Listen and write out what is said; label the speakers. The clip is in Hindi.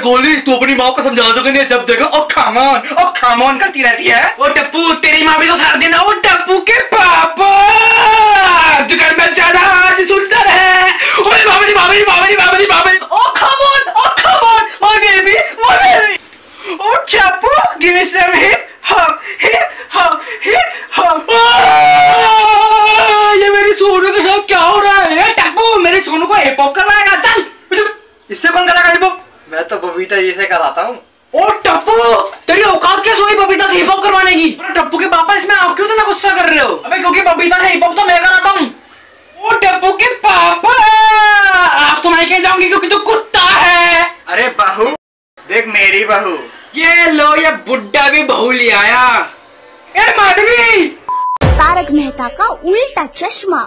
Speaker 1: गोली तू अपनी माँ को समझा दोगे नहीं, जब देखो ओ कम ऑन करती रहती है।
Speaker 2: ओ टप्पू तेरी माँ भी तो सारा दिन ओ टप्पू के पापा दुकान में जाना आज सुंदर है। ओए बाबरी बाबरी बाबरी बाबरी बाबरी
Speaker 1: ओ कम ऑन माय बेबी
Speaker 2: ओ Tappu give me some hip hop ये मेरी सोनू के साथ क्या हो रहा है? टप्पू मेरे सोनू को हिप हॉप करवाएगा, चल।
Speaker 1: इससे कौन कराएगा हिप हॉप? मैं तो बबीता जी से कराता हूँ।
Speaker 2: ओ टप्पू तेरी औकात कैसे हुई बबीता से हिप हॉप करवाने की? टप्पू के पापा इसमें आप क्यों इतना गुस्सा कर रहे हो? अबे क्योंकि बबीता से हिप हॉप तो मैं कराता हूँ। ओ टप्पू के पापा आप तो मैं कह जाऊंगी क्योंकि तू कुत्ता है।
Speaker 1: अरे बहू देख मेरी बहू,
Speaker 2: ये लो ये बुड्ढा भी बहू ले आया। ए माधवी
Speaker 3: तारक मेहता का उल्टा चश्मा।